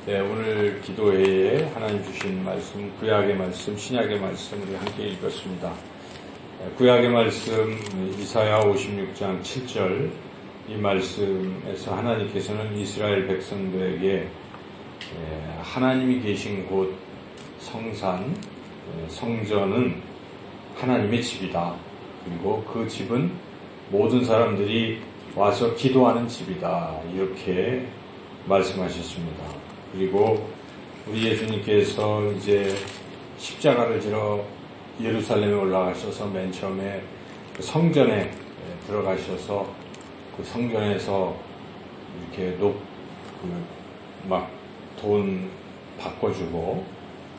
네, 오늘 기도회에 하나님 주신 말씀, 구약의 말씀, 신약의 말씀 우리 함께 읽었습니다. 구약의 말씀 이사야 56장 7절 이 말씀에서 하나님께서는 이스라엘 백성들에게 하나님이 계신 곳 성산, 성전은 하나님의 집이다. 그리고 그 집은 모든 사람들이 와서 기도하는 집이다. 이렇게 말씀하셨습니다. 그리고 우리 예수님께서 이제 십자가를 지러 예루살렘에 올라가셔서 맨 처음에 그 성전에 들어가셔서 그 성전에서 이렇게 막 돈 바꿔주고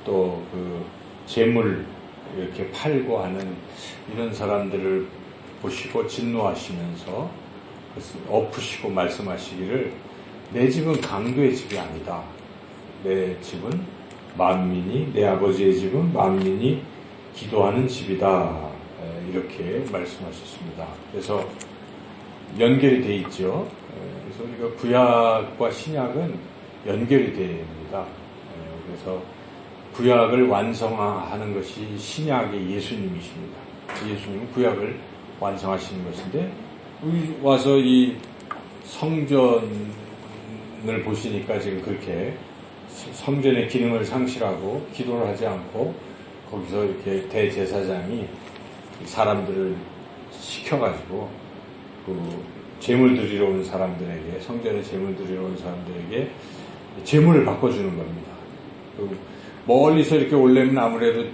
또 그 재물 이렇게 팔고 하는 이런 사람들을 보시고 진노하시면서 엎으시고 말씀하시기를 내 집은 강도의 집이 아니다. 내 집은 만민이, 내 아버지의 집은 만민이 기도하는 집이다. 이렇게 말씀하셨습니다. 그래서 연결이 돼 있죠. 그래서 우리가 구약과 신약은 연결이 됩니다. 그래서 구약을 완성하는 것이 신약의 예수님이십니다. 예수님은 구약을 완성하시는 것인데 와서 이 성전을 보시니까 지금 그렇게 성전의 기능을 상실하고 기도를 하지 않고 거기서 이렇게 대제사장이 사람들을 시켜가지고 그 재물 드리러 온 사람들에게, 성전에 재물 드리러 온 사람들에게 재물을 바꿔주는 겁니다. 멀리서 이렇게 올려면 아무래도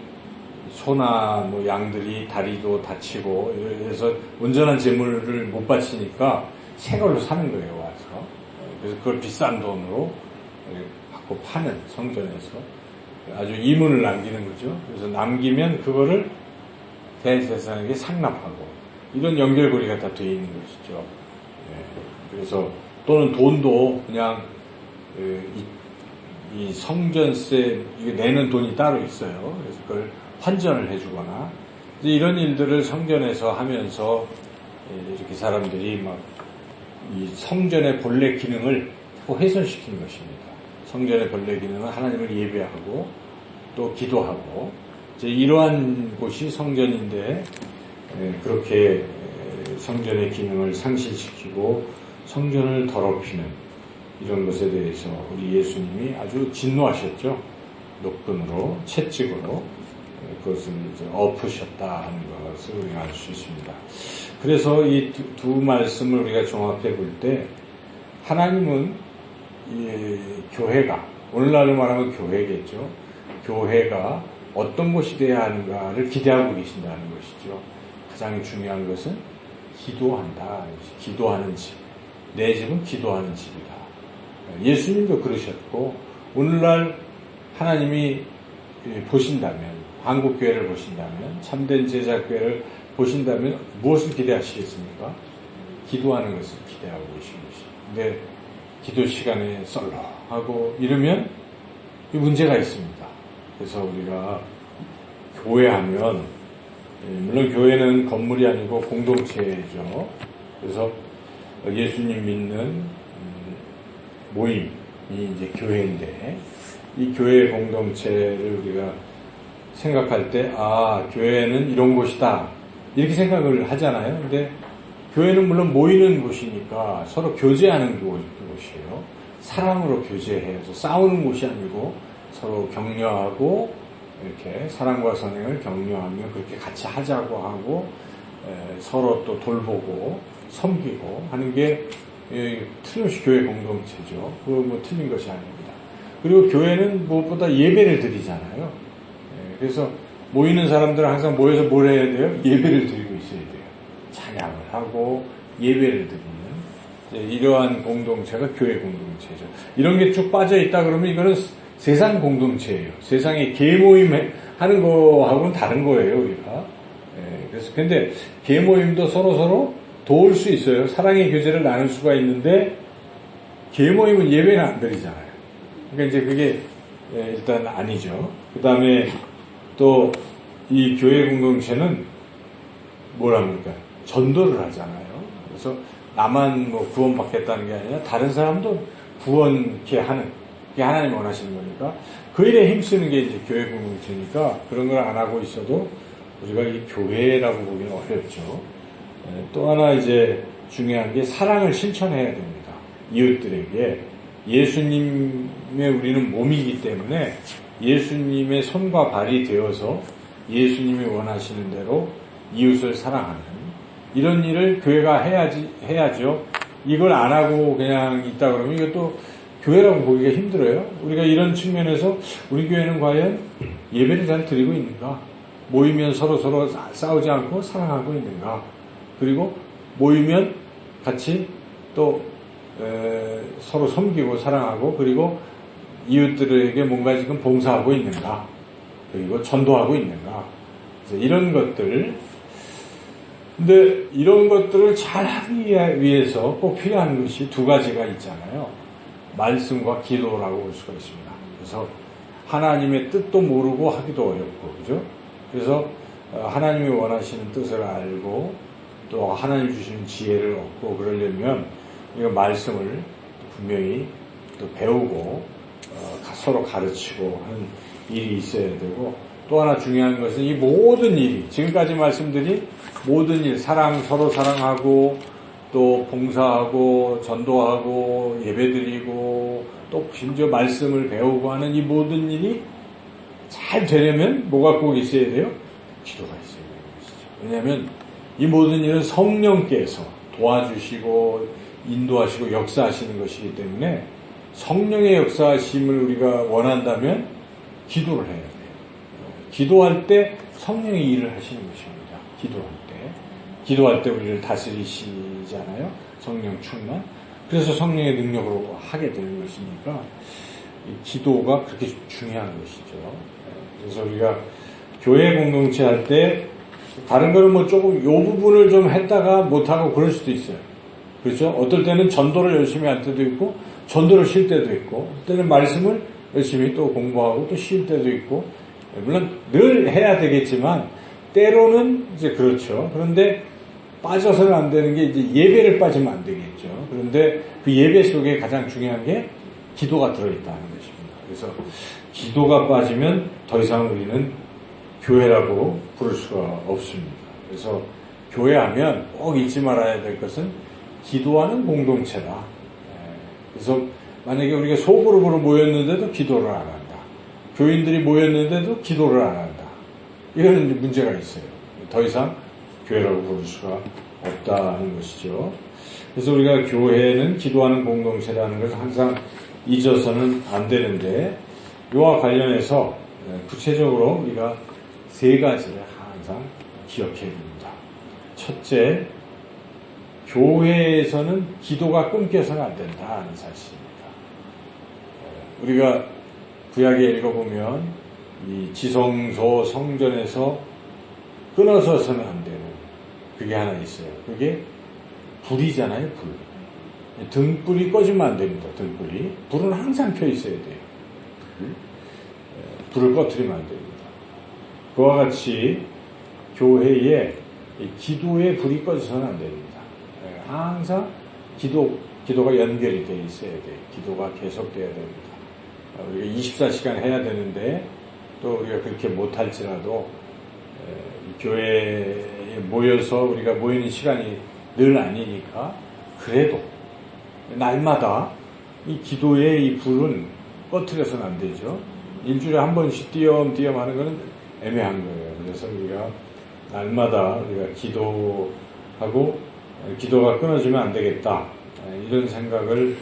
소나 뭐 양들이 다리도 다치고 이래서 온전한 재물을 못 바치니까 새 걸로 사는 거예요, 와서. 그래서 그걸 비싼 돈으로 받고 파는, 성전에서 아주 이문을 남기는 거죠. 그래서 남기면 그거를 대제사장에게 상납하고 이런 연결고리가 다 되어 있는 것이죠. 그래서 또는 돈도 그냥 이 성전세 이게 내는 돈이 따로 있어요. 그래서 그걸 환전을 해주거나 이런 일들을 성전에서 하면서 이렇게 사람들이 막 이 성전의 본래 기능을 자꾸 훼손시킨 것입니다. 성전의 본래 기능은 하나님을 예배하고 또 기도하고 이제 이러한 곳이 성전인데 그렇게 성전의 기능을 상실시키고 성전을 더럽히는 이런 것에 대해서 우리 예수님이 아주 진노하셨죠. 노끈으로, 채찍으로 그것을 이제 엎으셨다 하는 것을 우리가 알 수 있습니다. 그래서 이 두 말씀을 우리가 종합해 볼 때 하나님은 이 교회가, 오늘날로 말하면 교회겠죠. 교회가 어떤 곳이 되어야 하는가를 기대하고 계신다는 것이죠. 가장 중요한 것은 기도한다. 기도하는 집. 내 집은 기도하는 집이다. 예수님도 그러셨고 오늘날 하나님이 보신다면, 한국교회를 보신다면, 참된 제자교회를 보신다면 무엇을 기대하시겠습니까? 기도하는 것을 기대하고 계신 것이죠. 근데 기도 시간에 썰렁하고 이러면 이 문제가 있습니다. 그래서 우리가 교회하면, 물론 교회는 건물이 아니고 공동체죠. 그래서 예수님 믿는 모임이 이제 교회인데 이 교회 공동체를 우리가 생각할 때 교회는 이런 곳이다 이렇게 생각을 하잖아요. 근데 교회는 물론 모이는 곳이니까 서로 교제하는 곳이에요. 사랑으로 교제해서 싸우는 곳이 아니고 서로 격려하고 이렇게 사랑과 선행을 격려하며 그렇게 같이 하자고 하고 서로 또 돌보고 섬기고 하는 게 틀림없이 교회 공동체죠. 그거 뭐 틀린 것이 아닙니다. 그리고 교회는 무엇보다 예배를 드리잖아요. 그래서 모이는 사람들은 항상 모여서 뭘 해야 돼요? 예배를 드리고 있어야 돼요. 찬양을 하고 예배를 드리는 이러한 공동체가 교회 공동체죠. 이런 게 쭉 빠져 있다 그러면 이거는 세상 공동체예요. 세상에 개모임 하는 거하고는 다른 거예요, 우리가. 그래서 근데 개모임도 서로 도울 수 있어요. 사랑의 교제를 나눌 수가 있는데 개모임은 예배는 안 드리잖아요. 그러니까 이제 그게 일단 아니죠. 그 다음에 또 이 교회 공동체는 뭘 합니까? 전도를 하잖아요. 그래서 나만 뭐 구원받겠다는 게 아니라 다른 사람도 구원케 하는 그게 하나님 원하시는 거니까. 그 일에 힘쓰는 게 이제 교회 공동체니까 그런 걸 안 하고 있어도 우리가 이 교회라고 보기는 어렵죠. 또 하나 이제 중요한 게 사랑을 실천해야 됩니다. 이웃들에게. 예수님의 우리는 몸이기 때문에 예수님의 손과 발이 되어서 예수님이 원하시는 대로 이웃을 사랑하는 이런 일을 교회가 해야죠. 이걸 안 하고 그냥 있다 그러면 이것도 교회라고 보기가 힘들어요. 우리가 이런 측면에서 우리 교회는 과연 예배를 잘 드리고 있는가? 모이면 서로 싸우지 않고 사랑하고 있는가? 그리고 모이면 같이 또 서로 섬기고 사랑하고 그리고 이웃들에게 뭔가 지금 봉사하고 있는가? 그리고 전도하고 있는가? 이런 것들. 근데 이런 것들을 잘 하기 위해서 꼭 필요한 것이 두 가지가 있잖아요. 말씀과 기도라고 볼 수가 있습니다. 그래서 하나님의 뜻도 모르고 하기도 어렵고, 그죠? 그래서 하나님이 원하시는 뜻을 알고 또 하나님 주시는 지혜를 얻고 그러려면 우리가 말씀을 분명히 또 배우고 서로 가르치고 하는 일이 있어야 되고 또 하나 중요한 것은 이 모든 일이 지금까지 말씀드린 모든 일 서로 사랑하고 또 봉사하고 전도하고 예배드리고 또 심지어 말씀을 배우고 하는 이 모든 일이 잘 되려면 뭐가 꼭 있어야 돼요? 기도가 있어야 되는 것이죠. 왜냐하면 이 모든 일은 성령께서 도와주시고 인도하시고 역사하시는 것이기 때문에 성령의 역사하심을 우리가 원한다면 기도를 해야 돼요. 기도할 때 성령이 일을 하시는 것입니다. 기도할 때 우리를 다스리시잖아요. 성령 충만. 그래서 성령의 능력으로 하게 되는 것이니까 기도가 그렇게 중요한 것이죠. 그래서 우리가 교회 공동체 할 때 다른 거는 뭐 조금 요 부분을 좀 했다가 못하고 그럴 수도 있어요. 그렇죠? 어떨 때는 전도를 열심히 할 때도 있고 전도를 쉴 때도 있고 때는 말씀을 열심히 또 공부하고 또 쉴 때도 있고 물론 늘 해야 되겠지만 때로는 이제 그렇죠. 그런데 빠져서는 안 되는 게 이제 예배를 빠지면 안 되겠죠. 그런데 그 예배 속에 가장 중요한 게 기도가 들어있다는 것입니다. 그래서 기도가 빠지면 더 이상 우리는 교회라고 부를 수가 없습니다. 그래서 교회하면 꼭 잊지 말아야 될 것은 기도하는 공동체다. 그래서 만약에 우리가 소그룹으로 모였는데도 기도를 안 한다. 교인들이 모였는데도 기도를 안 한다. 이거는 이제 문제가 있어요. 더 이상 교회라고 부를 수가 없다는 것이죠. 그래서 우리가 교회는 기도하는 공동체라는 것을 항상 잊어서는 안 되는데 이와 관련해서 구체적으로 우리가 세 가지를 항상 기억해야 됩니다. 첫째, 교회에서는 기도가 끊겨서는 안 된다는 사실입니다. 우리가 구약에 읽어보면 이 지성소 성전에서 끊어서서는 안 되는 그게 하나 있어요. 그게 불이잖아요, 불. 등불이 꺼지면 안 됩니다, 등불이. 불은 항상 켜 있어야 돼요. 불을 꺼뜨리면 안 됩니다. 그와 같이 교회에 기도의 불이 꺼져서는 안 됩니다. 항상 기도가 연결이 되어 있어야 돼요. 기도가 계속돼야 됩니다. 우리가 24시간 해야 되는데 또 우리가 그렇게 못할지라도 교회에 모여서 우리가 모이는 시간이 늘 아니니까 그래도 날마다 이 기도의 이 불은 꺼트려서는 안 되죠. 일주일에 한 번씩 띄엄띄엄 하는 것은 애매한 거예요. 그래서 우리가 날마다 우리가 기도하고 기도가 끊어지면 안 되겠다. 이런 생각을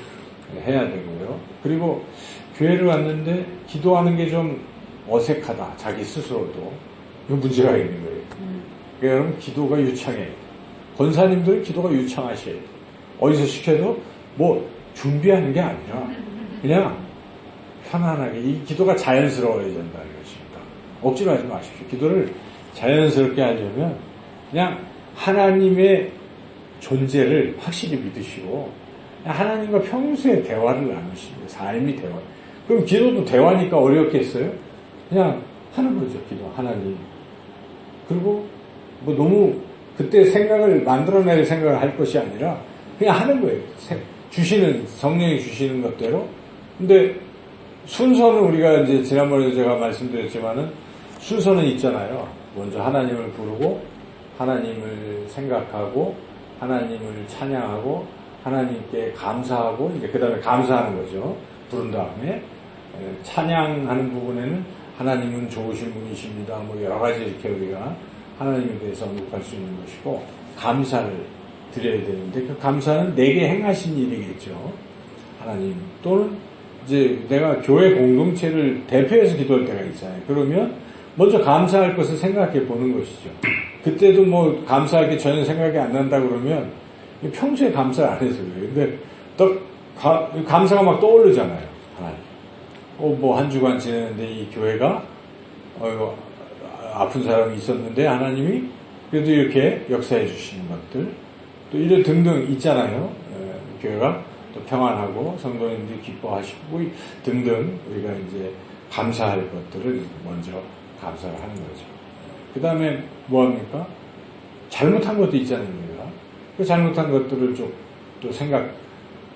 해야 되고요. 그리고 교회를 왔는데 기도하는 게 좀 어색하다. 자기 스스로도. 이 문제가 있는 거예요. 그러니까 여러분 기도가 유창해요. 권사님들은 기도가 유창하셔야 돼요. 어디서 시켜도 뭐 준비하는 게 아니라 그냥 편안하게 이 기도가 자연스러워야 된다는 것입니다. 억지로 하지 마십시오. 기도를 자연스럽게 하려면 그냥 하나님의 존재를 확실히 믿으시고 하나님과 평소에 대화를 나누시고 삶이 대화. 그럼 기도도 대화니까 어렵겠어요? 그냥 하는 거죠. 기도 하나님. 그리고 뭐 너무 그때 생각을 만들어낼 생각을 할 것이 아니라 그냥 하는 거예요. 성령이 주시는 것대로. 근데 순서는 우리가 이제 지난번에도 제가 말씀드렸지만은 순서는 있잖아요. 먼저 하나님을 부르고 하나님을 생각하고 하나님을 찬양하고 하나님께 감사하고 이제 그 다음에 감사하는 거죠. 부른 다음에 찬양하는 부분에는 하나님은 좋으신 분이십니다. 뭐 여러 가지 이렇게 우리가 하나님에 대해서 언급할 수 있는 것이고 감사를 드려야 되는데 그 감사는 내게 행하신 일이겠죠. 하나님 또는 이제 내가 교회 공동체를 대표해서 기도할 때가 있잖아요. 그러면 먼저 감사할 것을 생각해 보는 것이죠. 그때도 뭐 감사할 게 전혀 생각이 안 난다 그러면 평소에 감사를 안 해서 그래요. 근데 또 감사가 막 떠오르잖아요. 하나님. 뭐 한 주간 지냈는데 이 교회가 아픈 사람이 있었는데 하나님이 그래도 이렇게 역사해 주시는 것들 또 이런 등등 있잖아요. 교회가 또 평안하고 성도님들이 기뻐하시고 등등 우리가 이제 감사할 것들을 먼저 감사를 하는 거죠. 그 다음에 뭐 합니까? 잘못한 것도 있잖아요. 우리가. 그 잘못한 것들을 좀 또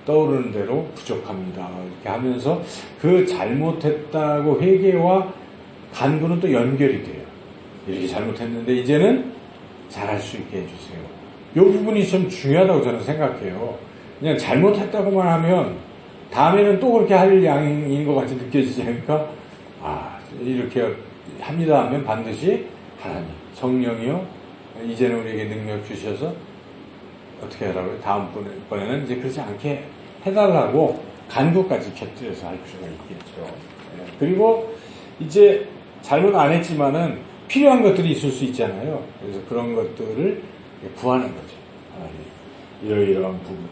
떠오르는 대로 부족합니다. 이렇게 하면서 그 잘못했다고 회개와 간구는 또 연결이 돼요. 이렇게 잘못했는데 이제는 잘할 수 있게 해주세요. 이 부분이 좀 중요하다고 저는 생각해요. 그냥 잘못했다고만 하면 다음에는 또 그렇게 할 양인 것 같이 느껴지지 않을까? 이렇게 합니다 하면 반드시 하나님, 성령이요, 이제는 우리에게 능력 주셔서 어떻게 하라고요? 다음번에는 이제 그러지 않게 해달라고 간구까지 곁들여서 할 필요가 있겠죠. 그리고 이제 잘못 안 했지만은 필요한 것들이 있을 수 있잖아요. 그래서 그런 것들을 구하는 거죠. 이러이러한 부분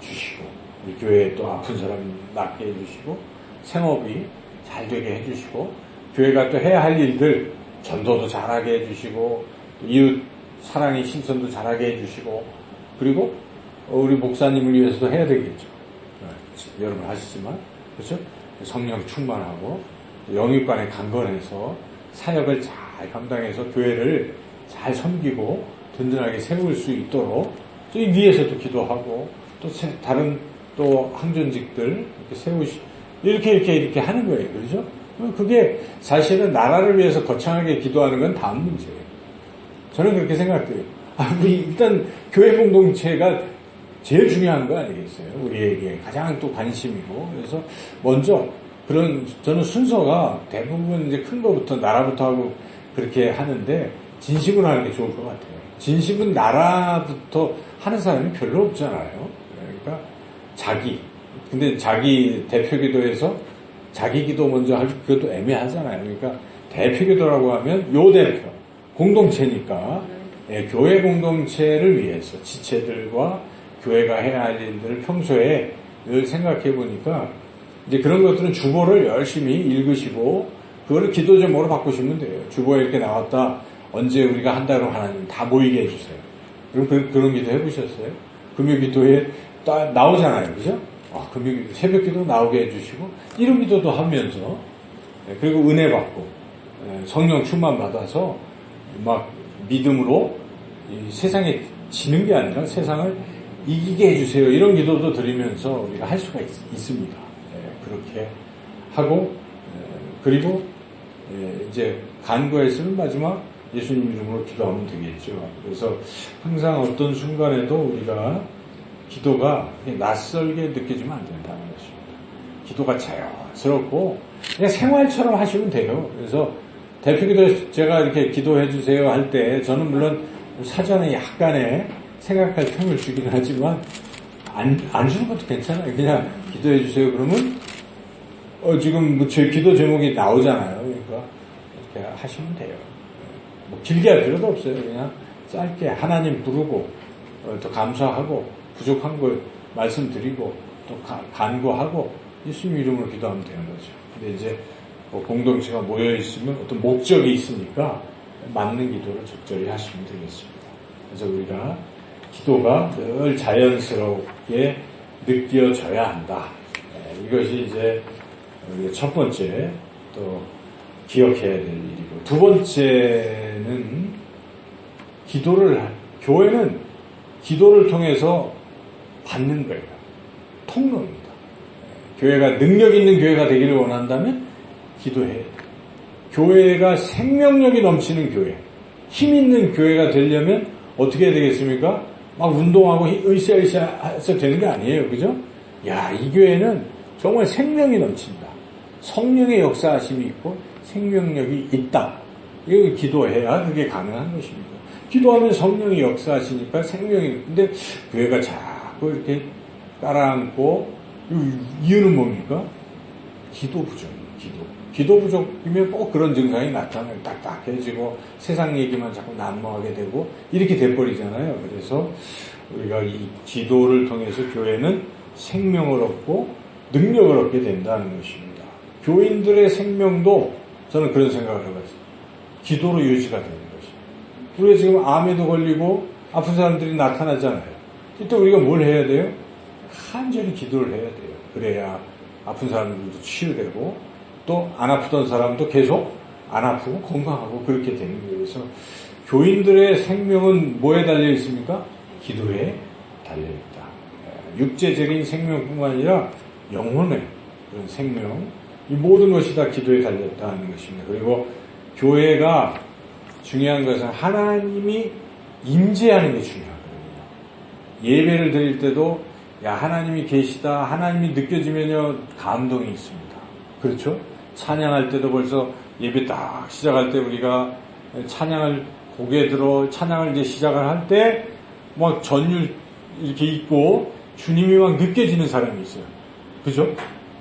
주시고 우리 교회에 또 아픈 사람 낫게 해주시고 생업이 잘 되게 해주시고 교회가 또 해야 할 일들 전도도 잘하게 해주시고 이웃 사랑의 신선도 잘하게 해주시고 그리고 우리 목사님을 위해서도 해야 되겠죠. 여러분 하시지만 그렇죠? 성령 충만하고 영육간에 강건해서 사역을 잘 감당해서 교회를 잘 섬기고 든든하게 세울 수 있도록 또 이 위에서도 기도하고 또 다른 또 항존직들 이렇게 하는 거예요. 그렇죠? 그게 사실은 나라를 위해서 거창하게 기도하는 건 다음 문제예요. 저는 그렇게 생각돼요. 일단 교회 공동체가 제일 중요한 거 아니겠어요? 우리에게 가장 또 관심이고 그래서 먼저 저는 순서가 대부분 이제 큰 거부터 나라부터 하고 그렇게 하는데 진심으로 하는 게 좋을 것 같아요. 진심은 나라부터 하는 사람이 별로 없잖아요. 그러니까 근데 자기 대표 기도에서 자기 기도 먼저 할 그것도 애매하잖아요. 그러니까 대표 기도라고 하면 요 대표 공동체니까 교회 공동체를 위해서 지체들과 교회가 해야 할 일들을 평소에 늘 생각해 보니까 이제 그런 것들은 주보를 열심히 읽으시고 그거를 기도 제목으로 바꾸시면 돼요. 주보에 이렇게 나왔다. 언제 우리가 한다고 하나님 다 모이게 해주세요. 그럼 그런 기도 해보셨어요? 금요 기도에 나오잖아요. 그죠? 금요 기도, 새벽 기도 나오게 해주시고 이런 기도도 하면서 그리고 은혜 받고 성령 충만 받아서 막 믿음으로 이 세상에 지는 게 아니라 세상을 이기게 해주세요. 이런 기도도 드리면서 우리가 할 수가 있습니다. 그렇게 하고 그리고 이제 간구했으면 마지막 예수님 이름으로 기도하면 되겠죠. 그래서 항상 어떤 순간에도 우리가 기도가 낯설게 느껴지면 안 된다는 것입니다. 기도가 자연스럽고 그냥 생활처럼 하시면 돼요. 그래서 대표기도 제가 이렇게 기도해 주세요 할 때 저는 물론 사전에 약간의 생각할 틈을 주긴 하지만 안 주는 것도 괜찮아요. 그냥 기도해 주세요. 그러면 지금 제 기도 제목이 나오잖아요. 그러니까 이렇게 하시면 돼요. 뭐 길게 할 필요도 없어요. 그냥 짧게 하나님 부르고 또 감사하고 부족한 걸 말씀드리고 또 간구하고 예수님 이름으로 기도하면 되는 거죠. 근데 이제 공동체가 모여 있으면 어떤 목적이 있으니까 맞는 기도를 적절히 하시면 되겠습니다. 그래서 우리가 기도가 늘 자연스럽게 느껴져야 한다. 이것이 이제 우리가 첫 번째 또 기억해야 될 일이고 두 번째는 교회는 기도를 통해서 받는 거예요. 통로입니다. 교회가 능력 있는 교회가 되기를 원한다면 기도해야 돼요. 교회가 생명력이 넘치는 교회, 힘 있는 교회가 되려면 어떻게 해야 되겠습니까? 막 운동하고 으쌰으쌰 해서 되는 게 아니에요. 그죠? 야, 이 교회는 정말 생명이 넘친다. 성령의 역사하심이 있고 생명력이 있다. 이거 기도해야 그게 가능한 것입니다. 기도하면 성령이 역사하시니까 생명이, 근데 교회가 자꾸 이렇게 깔아앉고, 이유는 뭡니까? 기도 부족이에요, 기도 부족이면 꼭 그런 증상이 나타나요. 딱딱해지고, 세상 얘기만 자꾸 난무하게 되고, 이렇게 돼버리잖아요. 그래서 우리가 이 기도를 통해서 교회는 생명을 얻고, 능력을 얻게 된다는 것입니다. 교인들의 생명도 저는 그런 생각을 해봤어요. 기도로 유지가 되는 것입니다. 우리가 지금 암에도 걸리고 아픈 사람들이 나타나잖아요. 이때 우리가 뭘 해야 돼요? 간절히 기도를 해야 돼요. 그래야 아픈 사람들도 치유되고 또 안 아프던 사람도 계속 안 아프고 건강하고 그렇게 되는 거예요. 그래서 교인들의 생명은 뭐에 달려 있습니까? 기도에 달려 있다. 육체적인 생명뿐만 아니라 영혼의 그런 생명, 이 모든 것이 다 기도에 달렸다는 것입니다. 그리고 교회가 중요한 것은 하나님이 임재하는 게 중요하거든요. 예배를 드릴 때도 야 하나님이 계시다, 하나님이 느껴지면요 감동이 있습니다. 그렇죠? 찬양할 때도 벌써 예배 딱 시작할 때 우리가 찬양을 고개 들어 찬양을 이제 시작을 할 때 막 전율 이렇게 있고 주님이 막 느껴지는 사람이 있어요. 그죠?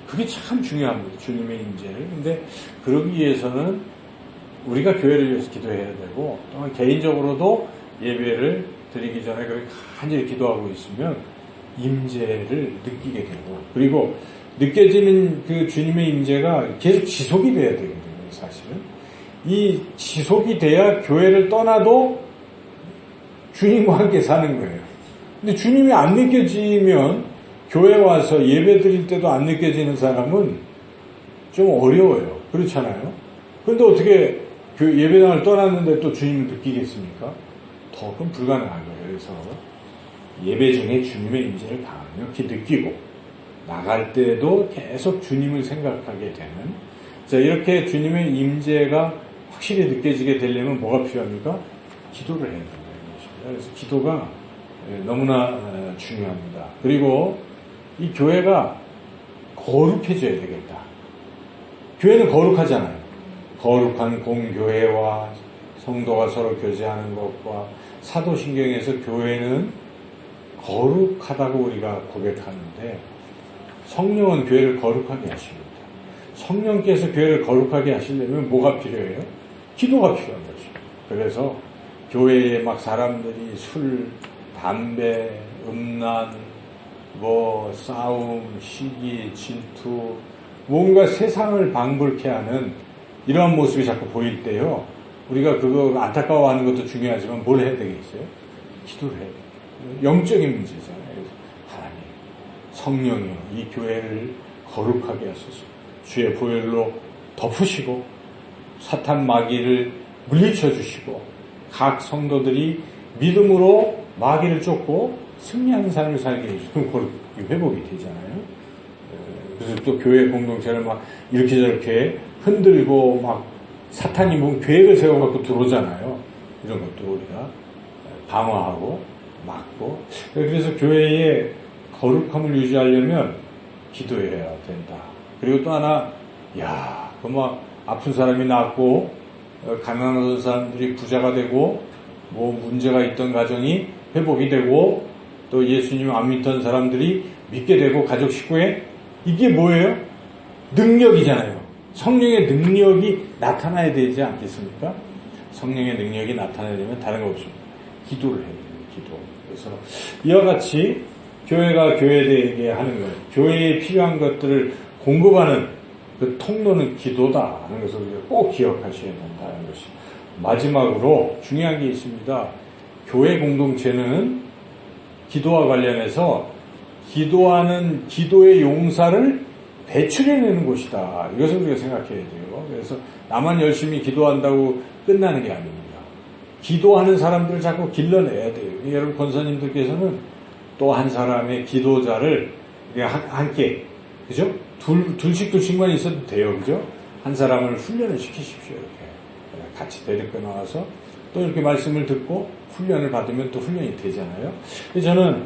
그게 참 중요합니다. 주님의 임재를. 근데 그러기 위해서는 우리가 교회를 위해서 기도해야 되고 또한 개인적으로도 예배를 드리기 전에 그렇게 간절히 기도하고 있으면 임재를 느끼게 되고 그리고 느껴지는 그 주님의 임재가 계속 지속이 돼야 되거든요. 사실은 이 지속이 돼야 교회를 떠나도 주님과 함께 사는 거예요. 근데 주님이 안 느껴지면 교회 와서 예배 드릴 때도 안 느껴지는 사람은 좀 어려워요. 그렇잖아요. 그런데 어떻게 그 예배당을 떠났는데 또 주님을 느끼겠습니까? 더 그건 불가능한 거예요. 그래서 예배 중에 주님의 임재를 강력히 느끼고 나갈 때도 계속 주님을 생각하게 되는 자 이렇게 주님의 임재가 확실히 느껴지게 되려면 뭐가 필요합니까? 기도를 해야 된다는 것입니다. 그래서 기도가 너무나 중요합니다. 그리고 이 교회가 거룩해져야 되겠다. 교회는 거룩하잖아요. 거룩한 공교회와 성도가 서로 교제하는 것과 사도신경에서 교회는 거룩하다고 우리가 고백하는데 성령은 교회를 거룩하게 하십니다. 성령께서 교회를 거룩하게 하시려면 뭐가 필요해요? 기도가 필요한 것입니다. 그래서 교회에 막 사람들이 술, 담배, 음란, 싸움, 시기, 질투, 뭔가 세상을 방불케 하는 이러한 모습이 자꾸 보일 때요. 우리가 그거 안타까워하는 것도 중요하지만 뭘 해야 되겠어요? 기도를 해야 돼요. 영적인 문제잖아요. 그래서 하나님, 성령이요. 이 교회를 거룩하게 하소서. 주의 보혈로 덮으시고 사탄 마귀를 물리쳐 주시고 각 성도들이 믿음으로 마귀를 쫓고 승리하는 삶을 살게 해주시고 그럼 거룩 회복이 되잖아요. 그래서 또 교회 공동체를 막 이렇게 저렇게 흔들고 막 사탄이 뭐 계획을 세워갖고 들어오잖아요. 이런 것도 우리가 방어하고 막고 그래서 교회의 거룩함을 유지하려면 기도해야 된다. 그리고 또 하나 그 막 아픈 사람이 낫고 가난한 사람들이 부자가 되고 뭐 문제가 있던 가정이 회복이 되고 또 예수님 안 믿던 사람들이 믿게 되고 가족 식구에 이게 뭐예요? 능력이잖아요. 성령의 능력이 나타나야 되지 않겠습니까? 성령의 능력이 나타나려면 다른 거 없습니다. 기도를 해야 돼요. 기도. 그래서 이와 같이 교회가 교회되게 하는 것, 교회에 필요한 것들을 공급하는 그 통로는 기도다 하는 것을 우리가 꼭 기억하셔야 된다는 것이. 마지막으로 중요한 게 있습니다. 교회 공동체는 기도와 관련해서 기도하는 기도의 용사를 배출해내는 곳이다. 이것을 우리가 생각해야 돼요. 그래서 나만 열심히 기도한다고 끝나는 게 아닙니다. 기도하는 사람들을 자꾸 길러내야 돼요. 여러분 권사님들께서는 또 한 사람의 기도자를 함께 그죠? 둘씩만 있어도 돼요. 그죠? 한 사람을 훈련을 시키십시오. 이렇게. 같이 데리고 나와서 또 이렇게 말씀을 듣고 훈련을 받으면 또 훈련이 되잖아요. 저는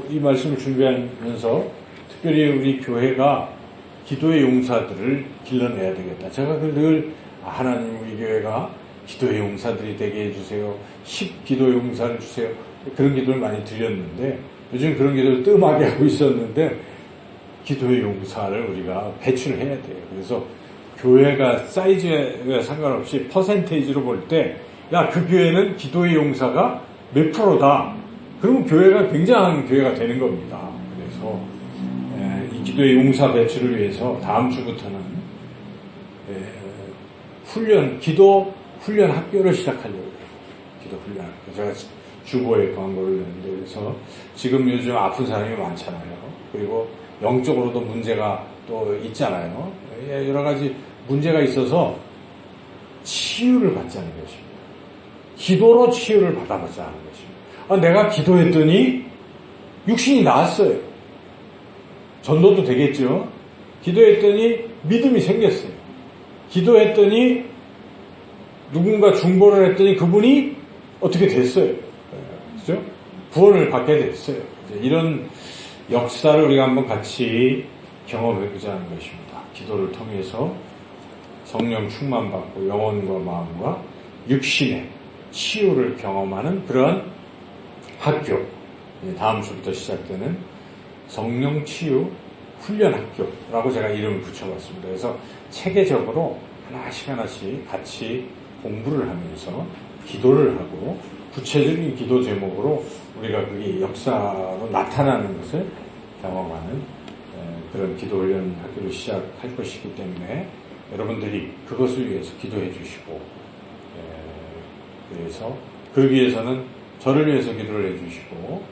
이 말씀을 준비하면서 특별히 우리 교회가 기도의 용사들을 길러내야 되겠다. 제가 늘 하나님 우리 교회가 기도의 용사들이 되게 해주세요. 10기도 용사를 주세요. 그런 기도를 많이 드렸는데 요즘 그런 기도를 뜸하게 하고 있었는데 기도의 용사를 우리가 배출을 해야 돼요. 그래서 교회가 사이즈에 상관없이 퍼센테이지로 볼 때 야, 그 교회는 기도의 용사가 몇 프로다. 그러면 교회가 굉장한 교회가 되는 겁니다. 그래서 이 기도의 용사 배출을 위해서 다음 주부터는 기도 훈련 학교를 시작하려고 해요. 기도 훈련 학교. 제가 주보에 광고를 냈는데 그래서 지금 요즘 아픈 사람이 많잖아요. 그리고 영적으로도 문제가 또 있잖아요. 여러 가지 문제가 있어서 치유를 받자는 것입니다. 기도로 치유를 받아보자는 것입니다. 내가 기도했더니 육신이 나았어요. 전도도 되겠죠. 기도했더니 믿음이 생겼어요. 기도했더니 누군가 중보를 했더니 그분이 어떻게 됐어요. 그죠? 구원을 받게 됐어요. 이런 역사를 우리가 한번 같이 경험해보자는 것입니다. 기도를 통해서 성령 충만받고 영혼과 마음과 육신의 치유를 경험하는 그런 학교, 다음 주부터 시작되는 성령 치유 훈련 학교라고 제가 이름을 붙여봤습니다. 그래서 체계적으로 하나씩 같이 공부를 하면서 기도를 하고 구체적인 기도 제목으로 우리가 그게 역사로 나타나는 것을 경험하는 그런 기도 훈련 학교를 시작할 것이기 때문에 여러분들이 그것을 위해서 기도해 주시고 그래서 그러기 위해서는 저를 위해서 기도를 해주시고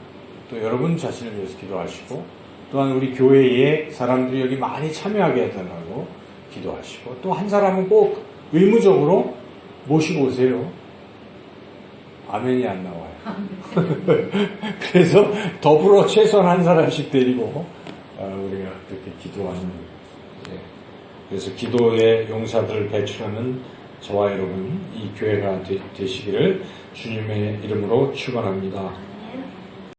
또 여러분 자신을 위해서 기도하시고 또한 우리 교회에 사람들이 여기 많이 참여하게 해달라고 기도하시고 또 한 사람은 꼭 의무적으로 모시고 오세요. 아멘이 안 나와요. 그래서 더불어 최소한 한 사람씩 데리고 우리가 그렇게 기도하는 그래서 기도의 용사들을 배출하는 저와 여러분 이 교회가 되시기를 주님의 이름으로 축원합니다.